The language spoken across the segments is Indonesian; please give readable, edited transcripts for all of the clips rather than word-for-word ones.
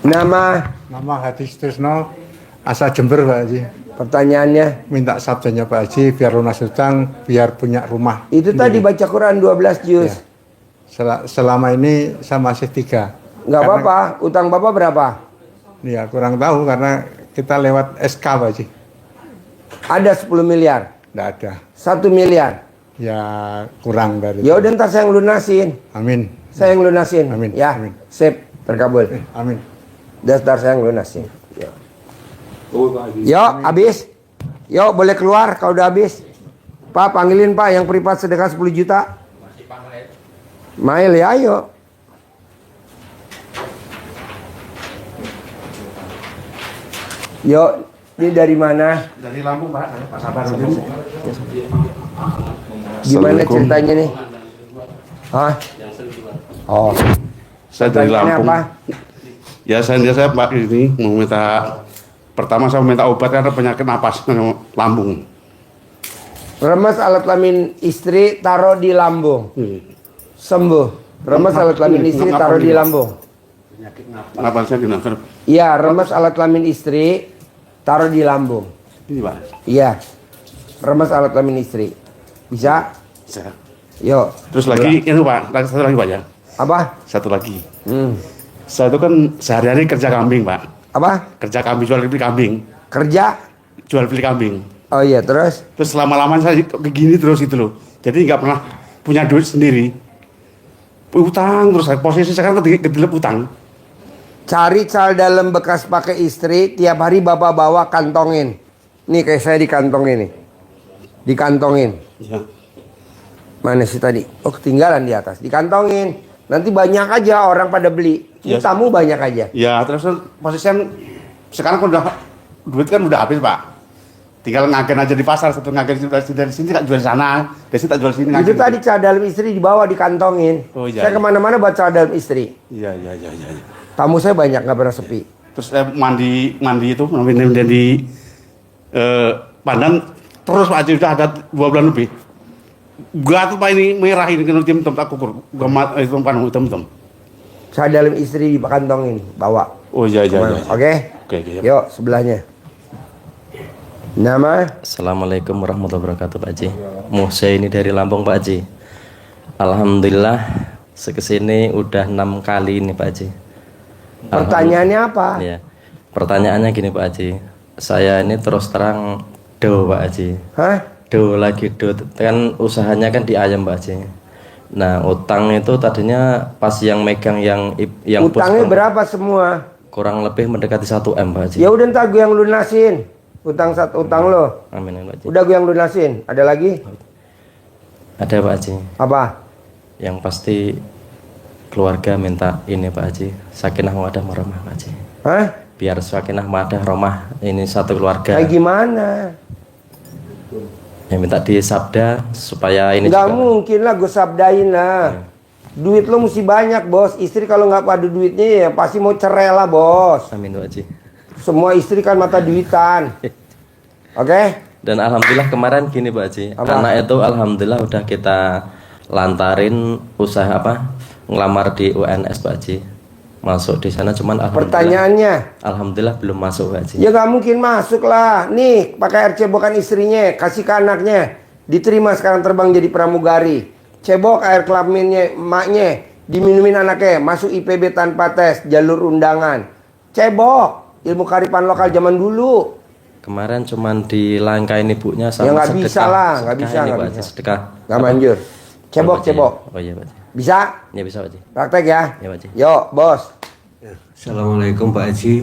Nama Hadi Sutrisno, asal Jember Pak Haji. pertanyaannya. Minta sabdanya Pak Haji biar lunas hutang, biar punya rumah. Itu tadi baca Quran 12 juz. Ya. Selama ini saya masih 3. Nggak apa-apa. Utang Bapak berapa? Ya kurang tahu karena kita lewat SK Pak Haji. Ada 10 miliar. Nggak ada. 1 miliar. Ya kurang dari Ya udah ntar saya yang lunasin. Amin. Saya yang lunasin. Amin. Ya. Amin. Sip. Terkabul. Amin. Dasar saya yang lunasin. Yo, habis. Yo, boleh keluar kalau udah habis. Pak, panggilin Pak yang privat sedekah 10 juta. Mail ya, ayo. Yo, ini dari mana? Dari Lampung Pak, Pak Sabar. Gimana ceritanya nih? Hah? Oh. Saya dari Pertanyaannya Lampung. apa? Ya saya Pak ini mau minta, pertama saya minta obat karena penyakit napas lambung. Remes alat kelamin istri taruh di lambung. Sembuh. Remes alat kelamin istri taruh di lambung. Napasnya kenapa? Iya, remes alat kelamin istri taruh di lambung. Ini Pak. Iya. Remes alat kelamin istri. Bisa? Bisa. Yuk. Terus lagi ini Pak, satu lagi Pak ya. Apa? Satu lagi. Hmm. Saya itu kan sehari-hari kerja kambing Pak. Apa? Kerja kambing, jual beli kambing. Kerja? Jual beli kambing. Oh iya, terus? Terus lama-lama saya begini terus gitu loh. Jadi nggak pernah punya duit sendiri. Utang terus, posisi sekarang kedelep utang. Cari cal dalam bekas pakai istri, tiap hari Bapak bawa kantongin. Nih kayak saya dikantongin nih. Dikantongin. Ya. Mana sih tadi? Oh, ketinggalan di atas. Dikantongin. Nanti banyak aja orang pada beli. Ya. Tamu banyak aja. Ya terus posisi sekarang kan udah duit kan udah habis Pak. Tinggal ngagen aja di pasar, satu ngagen dari sini tak jual sana, dari sini tak jual sini. Itu tadi cal dalam istri dibawa dikantongin. Oh, iya, Saya iya. kemana-mana bawa cal dalam istri. Iya. Tamu saya banyak, nggak pernah sepi. Terus mandi itu di Pandan terus Pak Haji udah ada 2 bulan lebih. Gua tuh Pak ini merah ini kena tim tak ukur. Gua itu kan hitam. Cal dalam istri dikantongin, bawa. Oh iya. Oke? Oke. Yuk, sebelahnya. Nama? Assalamualaikum warahmatullahi wabarakatuh Pak Haji. Musa ini dari Lampung Pak Haji. Alhamdulillah sekesini udah 6 kali ini Pak Haji. Pertanyaannya apa? Ya. Pertanyaannya gini Pak Haji. Saya ini terus terang do Pak Haji. Hah? Do lagi do. Kan usahanya kan di ayam Pak Haji. Nah utang itu tadinya pas yang megang yang Utangnya bos berapa semua? kurang lebih mendekati 1 M Pak Haji. Ya udah ntar gue yang lunasin. Utang lo. Amin ya Pak Haji. Udah gue yang lunasin. Ada lagi? Ada Pak Haji. Apa? Yang pasti keluarga minta ini Pak Haji, sakinah mawaddah warahmah Pak Haji. Hah? Biar sakinah mawaddah warahmah ini satu keluarga. Kayak gimana? Yang minta disabda supaya ini Nggak juga. mungkin lah gue sabdain lah. Duit lo mesti banyak bos. Istri kalau nggak pada duitnya ya pasti mau cerai lah bos. Amin Pak Haji. Semua istri kan mata duitan. Oke? Dan alhamdulillah kemarin gini Pak Haji, Apa? anak itu alhamdulillah udah kita lantarin usaha apa? Ngelamar di UNS Pak Haji. Masuk di sana cuman alhamdulillah. Pertanyaannya? Alhamdulillah belum masuk Pak Haji. Ya nggak mungkin masuk lah. Nih pakai air cebokan istrinya, kasih ke anaknya. Diterima sekarang terbang jadi pramugari. Cebok air kelaminnya emaknya, diminumin anaknya. Masuk IPB tanpa tes, jalur undangan. Cebok, ilmu kearifan lokal zaman dulu. Kemarin cuman dilangkain ibunya Ya sama nggak sedekah. bisa lah, nggak Sedekah bisa, ini, nggak Pak bisa. Haji, sedekah. Nggak manjur. Cebok, Oh, Pak Haji. cebok. Oh iya Pak Haji. Bisa? Ya bisa Pak Haji. Praktek ya? Ya Pak Haji. Yuk, bos. Assalamualaikum Pak Haji.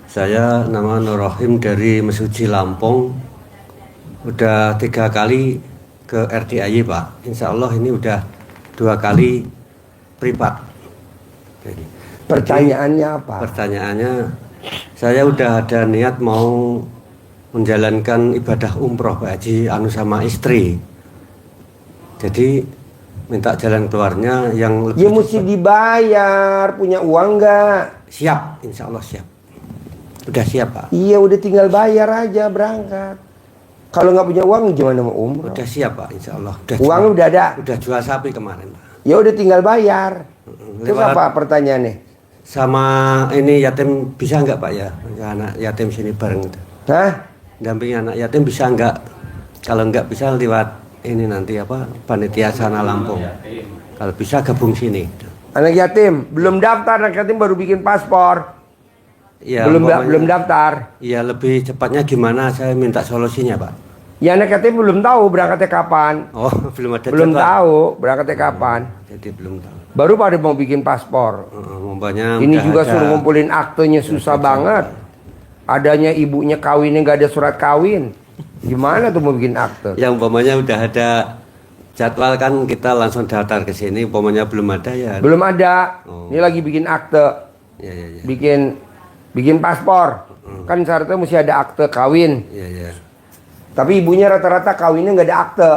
Saya nama Nur Rohim dari Mesuji Lampung. Udah 3 kali ke RDAY Pak. Insya Allah ini udah 2 kali privat. Jadi, Pertanyaannya apa? pertanyaannya, saya udah ada niat mau menjalankan ibadah umroh Pak Haji, anu sama istri. Jadi minta jalan keluarnya yang Ya lebih mesti dibayar, punya uang nggak? siap, insya Allah siap. Udah siap Pak. Iya udah tinggal bayar aja berangkat. Kalau nggak punya uang gimana mau umroh? Udah siap Pak, insya Allah. Uangnya udah ada. Udah jual sapi kemarin Pak. Ya udah tinggal bayar. Terus Lewat- apa pertanyaannya? sama ini yatim bisa nggak Pak ya? Anak yatim sini bareng gitu. Hah? Dampingi anak yatim bisa nggak? Kalau nggak bisa lewat ini nanti apa panitia sana Lampung. Kalau bisa gabung sini. Anak yatim belum daftar, anak yatim baru bikin paspor. Ya, Belum daftar. Ya lebih cepatnya gimana? Saya minta solusinya Pak. Ya anak yatim belum tahu berangkatnya kapan. Oh belum ada. Belum jadwal. tahu berangkatnya kapan. Jadi belum tahu. Baru pada mau bikin paspor. Umpamanya Ini udah juga ada. suruh ngumpulin aktenya susah banget. Adanya ibunya kawinnya nggak ada surat kawin. Gimana tuh mau bikin akte? Yang umpamanya udah ada jadwal kan kita langsung daftar ke sini. Umpamanya belum ada ya. Belum ada. Oh. Ini lagi bikin akte. Ya. Bikin paspor. Kan syaratnya mesti ada akte kawin. Ya. Tapi ibunya rata-rata kawinnya nggak ada akte.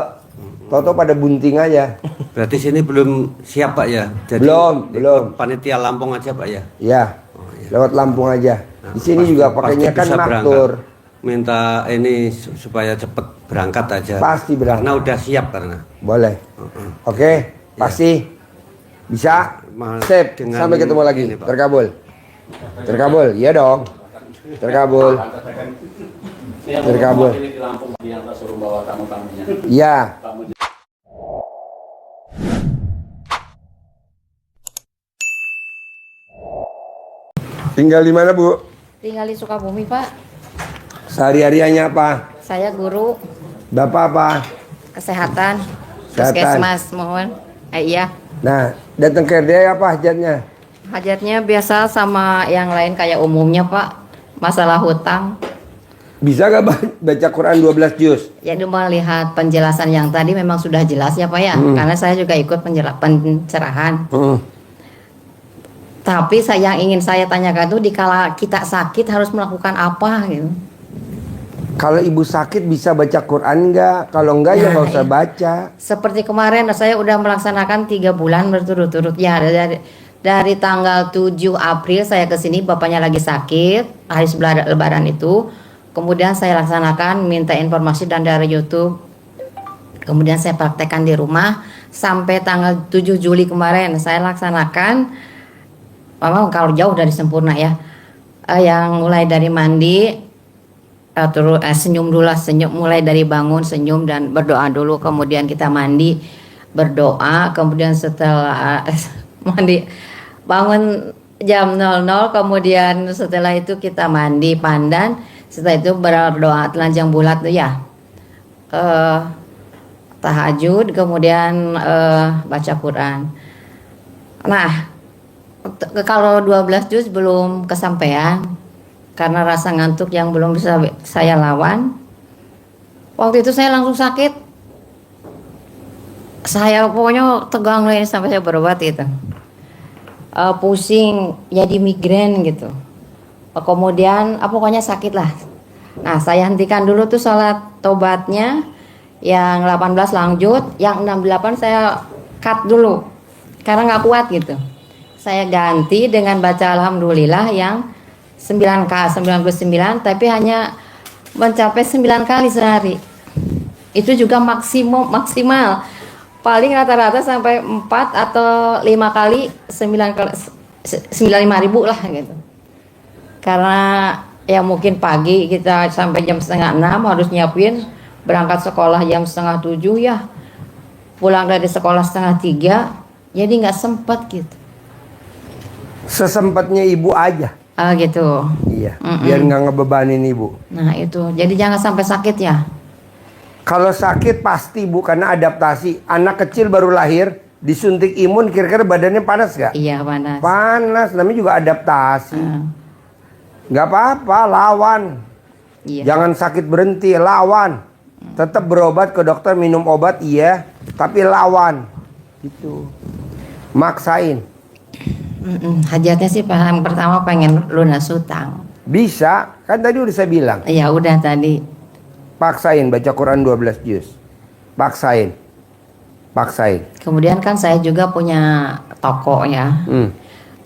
Toto pada bunting aja. Berarti sini belum siap Pak ya? Jadi Belum. Panitia Lampung aja Pak ya? Ya. Lewat Lampung aja. Di sini Pasti- juga pakainya pasti kan bisa maktur. berangkat. Minta ini supaya cepet berangkat aja. Pasti berangkat. Karena udah siap karena. Boleh. Oke, pasti bisa. Sip, Dengan sampai ketemu lagi. ini, Pak. Terkabul, iya dong. Terkabul. Di Lampung diantar suruh bawa tamu-tamunya. Iya. Tinggal di mana, Bu? Tinggal di Sukabumi, Pak. Sehari-hariannya apa? Saya guru Bapak apa? kesehatan. Kesehatan. Puskesmas, mohon. Iya. Nah, datang ke RDA apa hajatnya? Hajatnya biasa sama yang lain kayak umumnya, Pak. Masalah hutang. Bisa gak baca Quran 12 juz? Ya, melihat penjelasan yang tadi memang sudah jelas ya, Pak ya. Karena saya juga ikut pencerahan. Tapi yang ingin saya tanyakan itu dikala kita sakit harus melakukan apa gitu. Kalau ibu sakit bisa baca Quran nggak? Kalau nggak ya Nah, nggak usah iya. baca. Seperti kemarin saya udah melaksanakan 3 bulan berturut-turut ya dari tanggal 7 April saya ke sini, bapaknya lagi sakit hari sebelah Lebaran itu. Kemudian saya laksanakan minta informasi dan dari YouTube. Kemudian saya praktekkan di rumah sampai tanggal 7 Juli kemarin saya laksanakan. Memang kalau jauh dari sempurna ya. Yang mulai dari mandi terus senyum dulu lah, mulai dari bangun senyum dan berdoa dulu, kemudian kita mandi berdoa, kemudian setelah mandi bangun jam 00, kemudian setelah itu kita mandi pandan, setelah itu berdoa telanjang bulat tuh ya, tahajud, kemudian baca Quran. Nah, kalau 12 juz belum kesampaian karena rasa ngantuk yang belum bisa saya lawan. Waktu itu saya langsung sakit. Saya pokoknya tegang nih sampai saya berobat gitu. Pusing, jadi migrain gitu. Kemudian pokoknya sakit lah. Nah, saya hentikan dulu tuh sholat tobatnya. Yang 18 lanjut, yang 68 saya cut dulu. Karena nggak kuat gitu. Saya ganti dengan baca alhamdulillah yang 99 tapi hanya mencapai 9 kali sehari. Itu juga maksimal. Paling rata-rata sampai 4 atau 5 kali 95.000 lah gitu. Karena ya mungkin pagi kita sampai jam setengah 6 harus nyiapin berangkat sekolah jam setengah 7 ya. Pulang dari sekolah setengah 3, jadi nggak sempat gitu. Sesempatnya ibu aja. Gitu. Iya. Biar nggak ngebebanin ibu. Nah itu, jadi jangan sampai sakit ya. Kalau sakit pasti bu, karena adaptasi. Anak kecil baru lahir, disuntik imun, kira-kira badannya panas gak? Iya panas. Panas, namanya juga adaptasi. Nggak apa-apa, lawan. Iya. Jangan sakit berhenti, lawan. Tetap berobat ke dokter, minum obat iya, tapi lawan. Gitu. Maksain. Hajatnya sih yang pertama pengen lunas hutang. Bisa, kan tadi udah saya bilang. Ya udah tadi. Paksain baca Quran 12 juz. Paksain. Kemudian kan saya juga punya toko ya.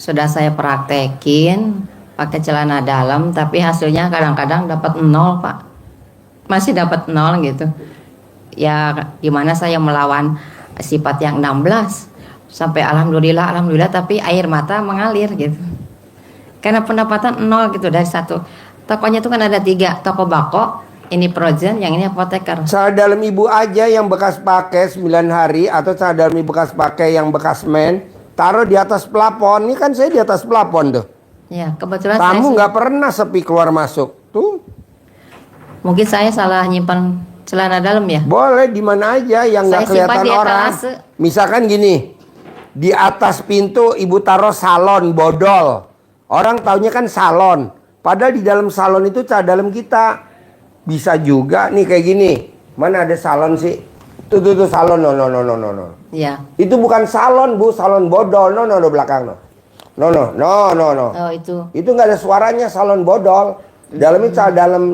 Sudah saya praktekin pakai celana dalam, tapi hasilnya kadang-kadang dapat 0 Pak. Masih dapat 0 gitu. Ya gimana saya melawan sifat yang 16. Sampai alhamdulillah tapi air mata mengalir gitu. Karena pendapatan nol gitu dari satu. Tokonya itu kan ada 3, toko bako, ini frozen, yang ini apoteker. Celana dalam ibu aja yang bekas pakai 9 hari atau celana dalam ibu bekas pakai yang bekas men, taruh di atas plafon. Ini kan saya di atas plafon tuh. Ya, kebetulan Kamu saya nggak pernah sepi keluar masuk. Tuh, mungkin saya salah nyimpan celana dalam ya. boleh di mana aja yang nggak Saya simpan kelihatan di orang. etalase. Misalkan gini, di atas pintu ibu taruh salon bodol. Orang taunya kan salon. Padahal di dalam salon itu celana dalam kita. Bisa juga nih kayak gini. Mana ada salon sih? Tuh salon no. Ya. Itu bukan salon, Bu, salon bodol. No belakang no. No. Oh, itu. Itu nggak ada suaranya, salon bodol. Dalamnya celana dalam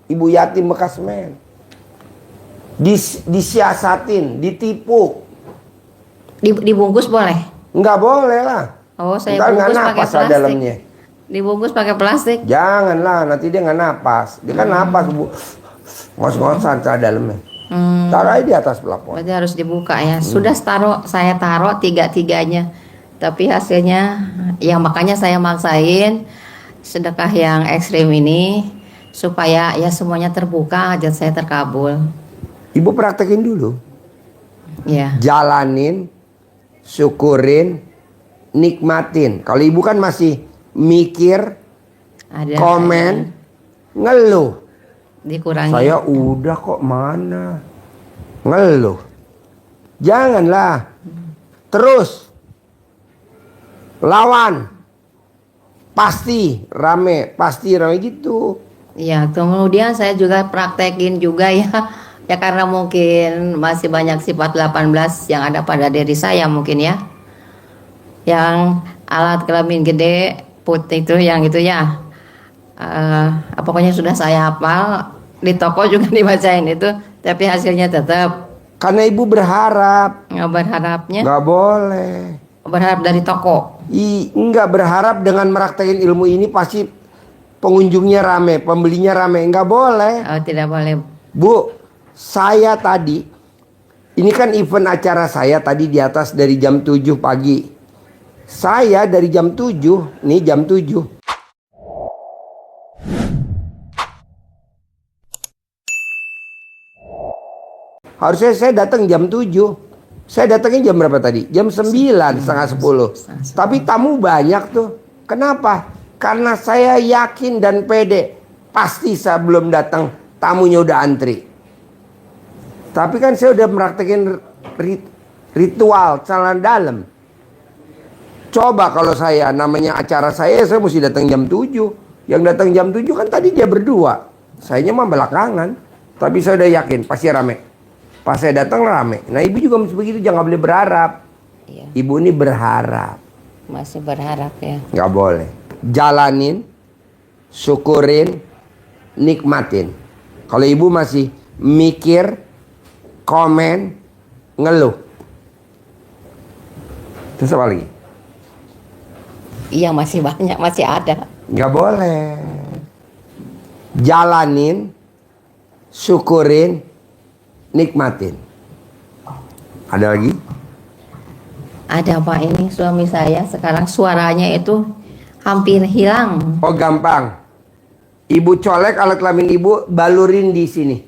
ibu yatim bekas men. Disiasatin, ditipu. Dibungkus boleh? Nggak boleh lah. Oh, saya Ntar nggak bungkus pakai napas lah plastik. dalamnya. Dibungkus pakai plastik. Janganlah, nanti dia nggak napas. Dia kan napas, Bu. Ngos-ngosan celana dalamnya. Taruh aja di atas plafon. Berarti harus dibuka ya. Sudah saya taruh 3-3-nya. Tapi hasilnya, ya makanya saya maksain sedekah yang ekstrim ini supaya ya semuanya terbuka, hajat saya terkabul. Ibu praktekin dulu. Ya. Jalanin, syukurin, nikmatin. Kalau ibu kan masih mikir, Ada komen, ngeluh. dikurangi. Saya udah kok mana. Ngeluh. Janganlah. Terus. Lawan. Pasti rame gitu. Ya, kemudian saya juga praktekin juga ya. Ya karena mungkin masih banyak sifat 18 yang ada pada diri saya mungkin ya. Yang alat kelamin gede putih itu yang itu ya. Pokoknya sudah saya hafal, di toko juga dibacain itu, tapi hasilnya tetap Karena ibu berharap. nggak berharapnya. Nggak boleh. Berharap dari toko. Nggak berharap dengan meraktekin ilmu ini pasti pengunjungnya rame, pembelinya rame. Nggak boleh. Oh, tidak boleh. Bu, saya tadi, ini kan event acara saya tadi di atas dari jam 7 pagi. Saya dari jam 7, nih jam 7. Harusnya saya datang jam 7. Saya datangnya jam berapa tadi? Jam 9, setengah 10. Tapi tamu banyak tuh. Kenapa? Karena saya yakin dan pede. Pasti saya belum datang, tamunya udah antri. Tapi kan saya udah meraktekin ritual celana dalam. Coba kalau saya, namanya acara saya mesti datang jam 7. Yang datang jam 7 kan tadi dia berdua. Sayanya mah belakangan. Tapi saya udah yakin, pasti rame. Pas saya datang rame. Nah ibu juga mesti begitu, jangan boleh berharap. Iya, Ibu ini berharap. masih berharap ya. Nggak boleh. Jalanin, syukurin, nikmatin. Kalau ibu masih mikir, komen, ngeluh. Terus apa lagi? Iya, masih banyak, masih ada. Nggak boleh. Jalanin, syukurin, nikmatin. Ada lagi? Ada Pak, ini suami saya sekarang suaranya itu hampir hilang. Oh gampang. Ibu colek alat kelamin ibu, balurin di sini.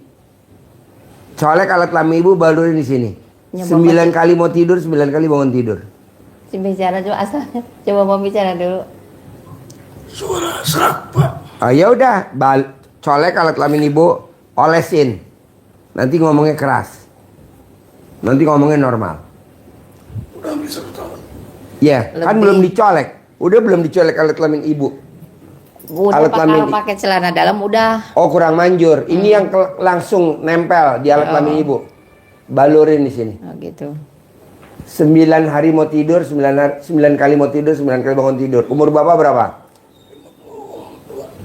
Colek alat kelamin ibu, balurin di sini. Ya, 9 kali mau tidur, 9 kali bangun tidur. Si bicara coba asal, coba mau bicara dulu. Ya udah, colek alat kelamin ibu, olesin. Nanti ngomongnya keras. Nanti ngomongnya normal. Udah hampir 1 tahun. Iya, kan Lebih. belum dicolek. Udah belum dicolek alat kelamin ibu. Udah Alat kelamin- pakai celana dalam udah. Oh kurang manjur. Ini yang langsung nempel di alat kelamin ibu. Balurin di sini. Oh, gitu. 9 hari mau tidur, 9 kali mau tidur, 9 kali bangun tidur. Umur bapak berapa?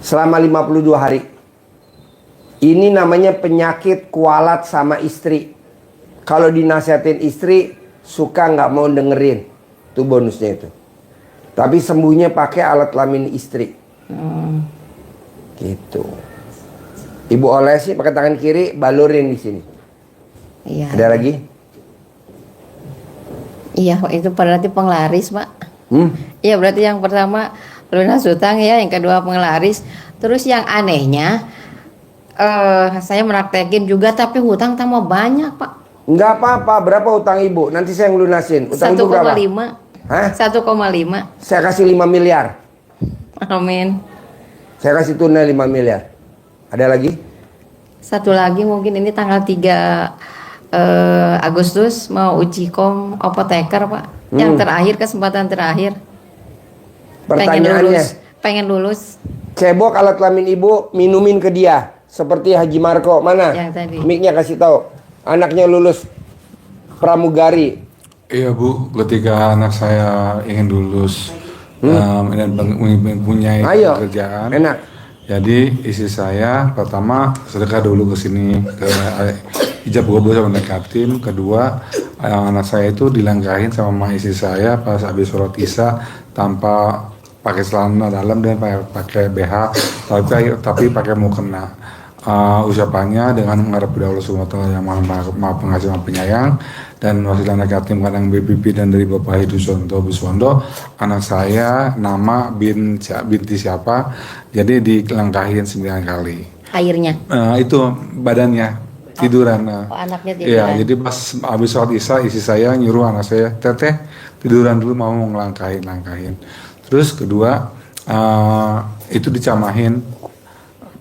Selama 52 hari. Ini namanya penyakit kualat sama istri. Kalau dinasihatin istri, suka nggak mau dengerin. Itu bonusnya itu. Tapi sembuhnya pakai alat kelamin istri. Gitu. Ibu olesin pakai tangan kiri, balurin di sini. Iya. Ada lagi? Iya, itu berarti penglaris, Pak. Hmm? Iya, berarti yang pertama lunas hutang ya, yang kedua penglaris. Terus yang anehnya saya meraktekin juga tapi hutang tambah banyak, Pak. Enggak apa-apa, berapa utang ibu? Nanti saya yang lunasin. Utang ibu berapa? 1,5. Hah? 1,5. Saya kasih 5 miliar. Amin. Saya kasih tunai 5 miliar. Ada lagi? Satu lagi mungkin ini tanggal 3 Agustus mau uji kom apoteker, Pak. Yang terakhir, kesempatan terakhir. Pertanyaannya, Pengen lulus. cebok alat kelamin ibu minumin ke dia seperti Haji Marco. Mana? Yang tadi. Mic-nya kasih tahu. Anaknya lulus pramugari. Iya Bu, ketika anak saya ingin lulus dan mempunyai Ayo, pekerjaan, enak. jadi istri saya pertama sedekah dulu ke sini ke ijab kabul sama nekatin. Kedua, anak saya itu dilangkahin sama mama istri saya pas habis sholat isya tanpa pakai celana dalam dan pakai BH, tapi pakai mukena. Ucapannya dengan mengharap kepada Allah SWT yang maha pengasih maha penyayang, dan wasilah anak yatim kadang BPP dan dari Bapak Hidusonto Biswondo, anak saya nama binti siapa, jadi dilangkahin 9 kali. Airnya. Itu badannya tiduran. Anaknya tiduran. Iya, jadi pas habis sholat isya istri saya nyuruh anak saya, teteh tiduran dulu, mau ngelangkahin. Terus kedua itu dicamahin.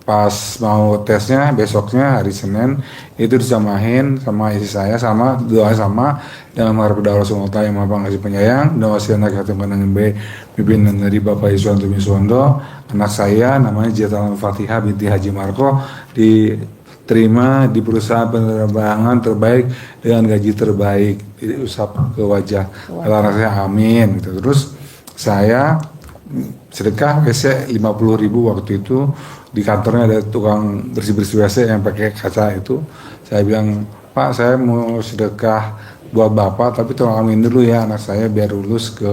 Pas mau tesnya besoknya hari Senin itu dicamahin sama istri saya, sama doa sama dengan mengharap kepada Allah SWT yang maha pengasih penyayang, dan wasiat anak yatim piatu pimpinan dari Bapak Iswanto Miswondo. Anak saya namanya Jetalan Fatihah binti Haji Marco, diterima di perusahaan penerbangan terbaik dengan gaji terbaik, diusap ke wajah. Kata anak saya amin gitu. Terus saya sedekah WC 50.000 waktu itu. Di kantornya ada tukang bersih-bersih WC yang pakai kaca itu. Saya bilang, Pak, saya mau sedekah buat Bapak, tapi tolong amin dulu ya anak saya biar lulus ke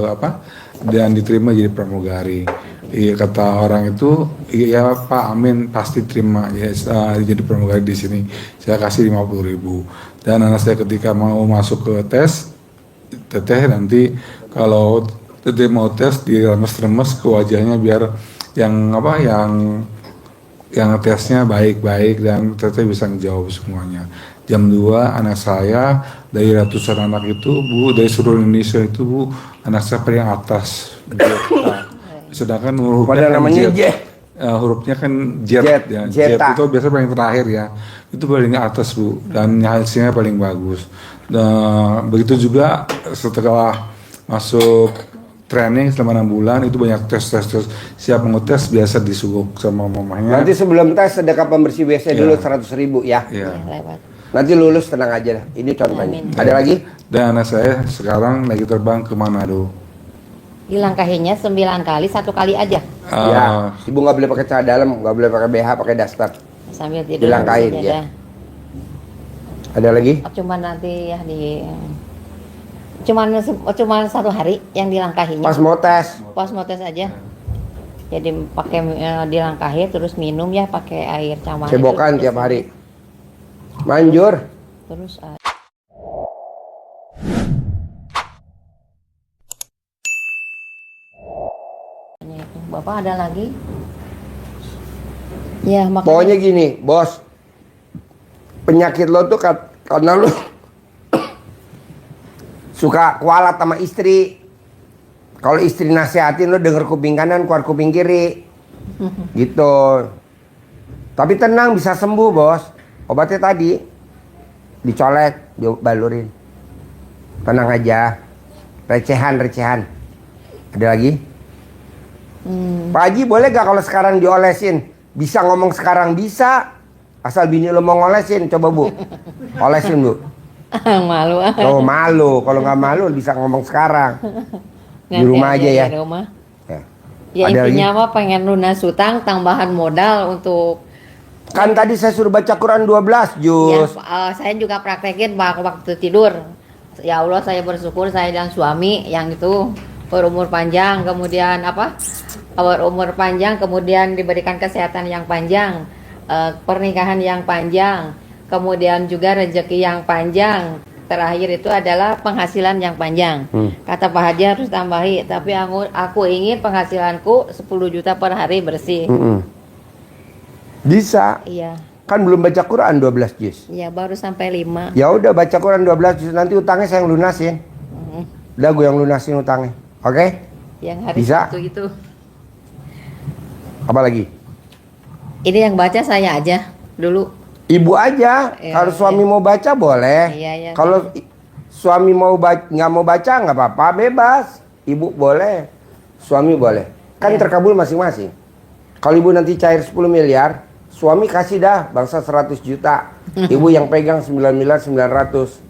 dan diterima jadi pramugari. Iya, kata orang itu, iya Pak, amin, pasti terima ya, jadi pramugari di sini. Saya kasih 50.000. Dan anak saya ketika mau masuk ke tes, teteh nanti kalau teteh mau tes diremes-remes ke wajahnya biar yang tesnya baik-baik dan teteh bisa menjawab semuanya. Jam 2 anak saya dari ratusan anak itu Bu, dari seluruh Indonesia itu Bu, anak saya paling atas. Sedangkan hurufnya kan J. Hurufnya kan J ya. J itu biasa paling terakhir ya. Itu paling atas Bu, dan hasilnya paling bagus. Nah, begitu juga setelah masuk training selama 6 bulan itu banyak tes siap mau tes, biasa disuguh sama mamanya. Nanti sebelum tes sedekah pembersih WC dulu 100.000 ya. Iya. Nanti lulus tenang aja. Ini contohnya. Amin. Ada lagi? Dan anak saya sekarang lagi terbang ke Manado. Dilangkahinya 9 kali, 1 kali aja. Ya, ibu nggak boleh pakai celana dalam, nggak boleh pakai BH, pakai daster. Sambil tidur. Dilangkahin ya. Ada lagi? Cuman nanti ya cuman 1 hari yang dilangkahinya. Pas mau tes. Pas mau tes aja. Jadi pakai dilangkahi terus minum ya pakai air cawan. Cebokan tiap hari. Manjur. Terus Bapak ada lagi? Ya, makanya Pokoknya gini, bos. Penyakit lo tuh karena lo suka kualat sama istri. Kalau istri nasihatin lo denger kuping kanan, keluar kuping kiri. Gitu. Tapi tenang, bisa sembuh, bos. Obatnya tadi dicolek, dibalurin. Tenang aja. Recehan. Ada lagi? Pak Haji, boleh gak kalau sekarang diolesin? Bisa ngomong sekarang? Bisa. Asal bini lo mau ngolesin, coba Bu. Olesin Bu. malu. Oh malu, kalau nggak malu bisa ngomong sekarang. Di Nanti rumah aja ya. Di rumah. Ya. Ya Ada intinya lagi? mah pengen lunas hutang, tambahan modal untuk Kan tadi saya suruh baca Quran 12 ya, juz. saya juga praktekin waktu tidur. Ya Allah, saya bersyukur saya dan suami yang itu berumur panjang, kemudian berumur panjang, kemudian diberikan kesehatan yang panjang, pernikahan yang panjang, kemudian juga rezeki yang panjang, terakhir itu adalah penghasilan yang panjang. Kata Pak Haji harus tambahi, tapi aku ingin penghasilanku 10 juta per hari bersih. Bisa. Iya. Kan belum baca Quran 12 juz. Iya, baru sampai 5. Ya udah baca Quran 12 juz, nanti utangnya saya yang lunasin. Udah gue yang lunasin utangnya. Oke? Yang hari Bisa. itu. Apa lagi? Ini yang baca saya aja dulu. Ibu aja. Iya, Kalau suami mau baca boleh. Iya, iya. Kalau suami mau nggak mau baca nggak apa-apa, bebas. Ibu boleh, suami boleh. Kan Iya. terkabul masing-masing. Kalau ibu nanti cair 10 miliar, suami kasih dah bangsa 100 juta. Ibu yang pegang 9.900.000.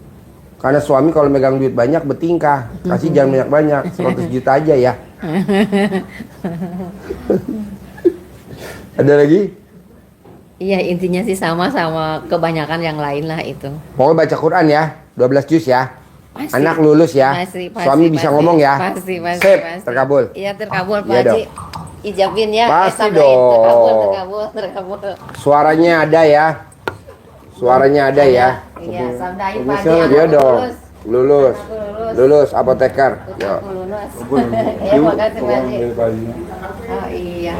Karena suami kalau megang duit banyak bertingkah. Kasih jangan banyak-banyak, 100 juta aja ya. Ada lagi? Iya, intinya sih sama kebanyakan yang lain lah itu. Pokoknya baca Quran ya, 12 juz ya. Pasti. Anak lulus ya. Pasti, Suami bisa ngomong ya. Pasti. Sip, terkabul. Iya, terkabul Pak Iya Haji. Ijabin ya. Pasti tambahin. dong. Terkabul. Suaranya ada ya. Suaranya ada ya. Iya, samdain Pak Haji. Iya Aku dong. lulus. Lulus apoteker. Yo. Aku lulus. Ya, makasih Pak Haji. Oh iya.